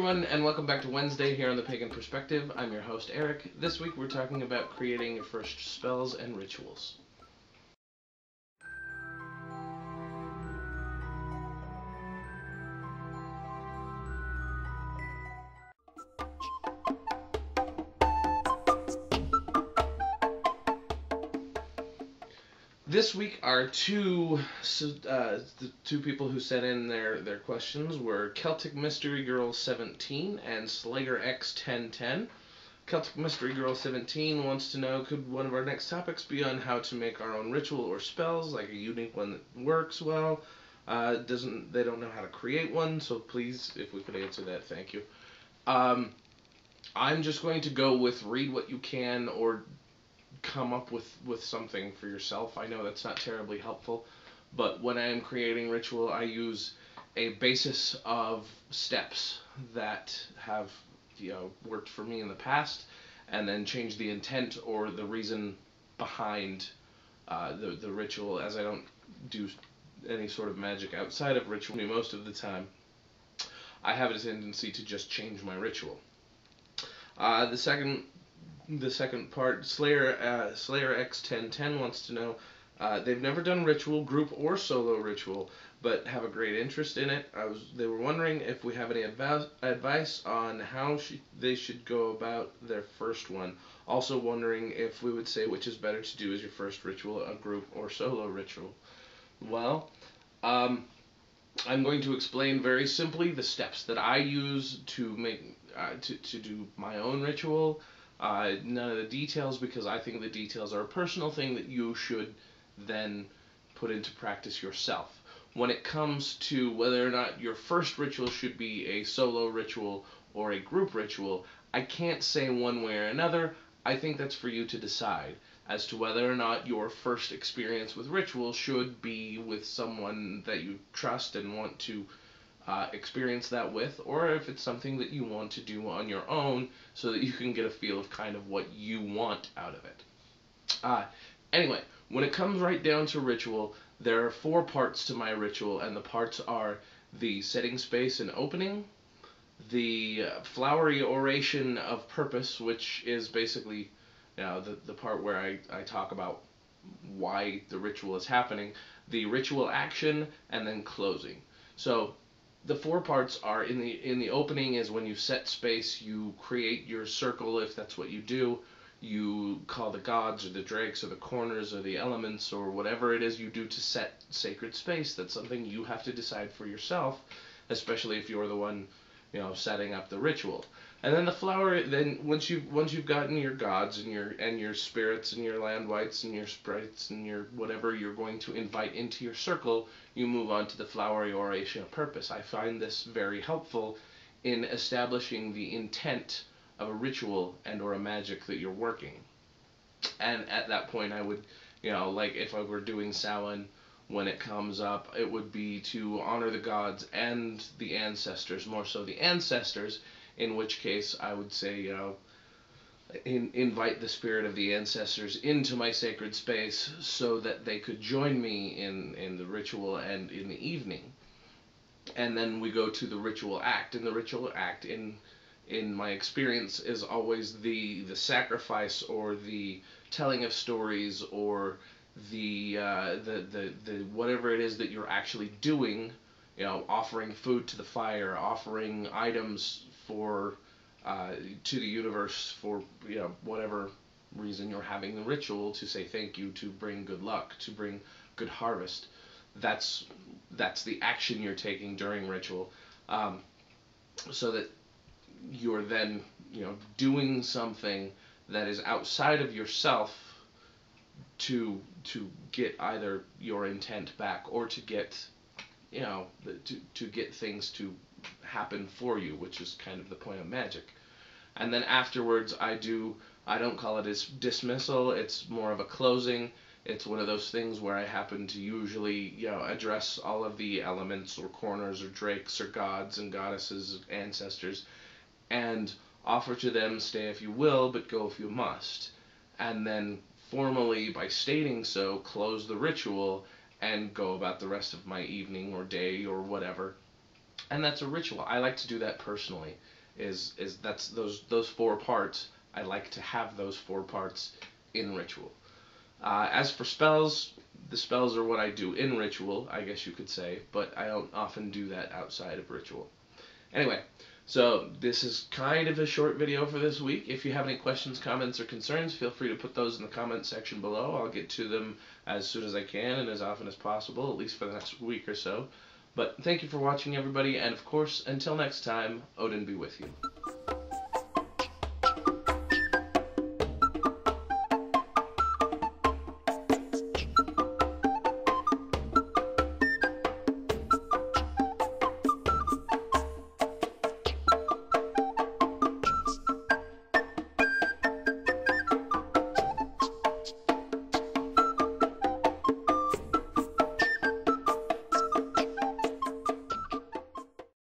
everyone, and welcome back to Wednesday here on the Pagan Perspective. I'm your host, Eric. This week we're talking about creating your first spells and rituals. This week, our the two people who sent in their questions were Celtic Mystery Girl 17 and Slayer X 1010. Celtic Mystery Girl 17 wants to know, could one of our next topics be on how to make our own ritual or spells, like a unique one that works well? They don't know how to create one, so please, if we could answer that, thank you. I'm just going to go with read what you can or come up with something for yourself. I know that's not terribly helpful, but when I am creating ritual, I use a basis of steps that have worked for me in the past, and then change the intent or the reason behind the ritual, as I don't do any sort of magic outside of ritual most of the time. I have a tendency to just change my ritual. The second part, Slayer X 1010 wants to know, they've never done ritual, group or solo ritual, but have a great interest in it. They were wondering if we have any advice on how they should go about their first one. Also wondering if we would say which is better to do as your first ritual, a group or solo ritual. Well, I'm going to explain very simply the steps that I use to make to do my own ritual. None of the details, because I think the details are a personal thing that you should then put into practice yourself. When it comes to whether or not your first ritual should be a solo ritual or a group ritual, I can't say one way or another. I think that's for you to decide as to whether or not your first experience with ritual should be with someone that you trust and want to experience that with, or if it's something that you want to do on your own so that you can get a feel of kind of what you want out of it. Anyway, when it comes right down to ritual, there are 4 parts to my ritual, and the parts are the setting space and opening, the flowery oration of purpose, which is basically the part where I talk about why the ritual is happening, the ritual action, and then closing. So the 4 parts are in the opening is when you set space, you create your circle if that's what you do. You call the gods or the drakes or the corners or the elements or whatever it is you do to set sacred space. That's something you have to decide for yourself, especially if you're the one setting up the ritual. And then the flower, then once you've gotten your gods and your spirits and your land wights and your sprites and your whatever you're going to invite into your circle, you move on to the flowery oration of purpose. I find this very helpful in establishing the intent of a ritual and or a magic that you're working. And at that point I would, like if I were doing Samhain, when it comes up, it would be to honor the gods and the ancestors, more so the ancestors, in which case I would say, invite the spirit of the ancestors into my sacred space so that they could join me in the ritual and in the evening. And then we go to the ritual act, and the ritual act in my experience is always the sacrifice or the telling of stories or the whatever it is that you're actually doing, offering food to the fire, offering items for to the universe for whatever reason you're having the ritual, to say thank you, to bring good luck, to bring good harvest. That's the action you're taking during ritual, so that you're then doing something that is outside of yourself to get either your intent back or to get to get things to happen for you, which is kind of the point of magic. And then afterwards I don't call it a dismissal, it's more of a closing. It's one of those things where I happen to usually address all of the elements or corners or drakes or gods and goddesses, ancestors, and offer to them, stay if you will, but go if you must. And then formally, by stating so, close the ritual and go about the rest of my evening or day or whatever. And that's a ritual. I like to do that personally. is that's those four parts. I like to have those four parts in ritual. As for spells, the spells are what I do in ritual, I guess you could say, but I don't often do that outside of ritual. Anyway, so this is kind of a short video for this week. If you have any questions, comments, or concerns, feel free to put those in the comment section below. I'll get to them as soon as I can and as often as possible, at least for the next week or so. But thank you for watching, everybody, and of course, until next time, Odin be with you.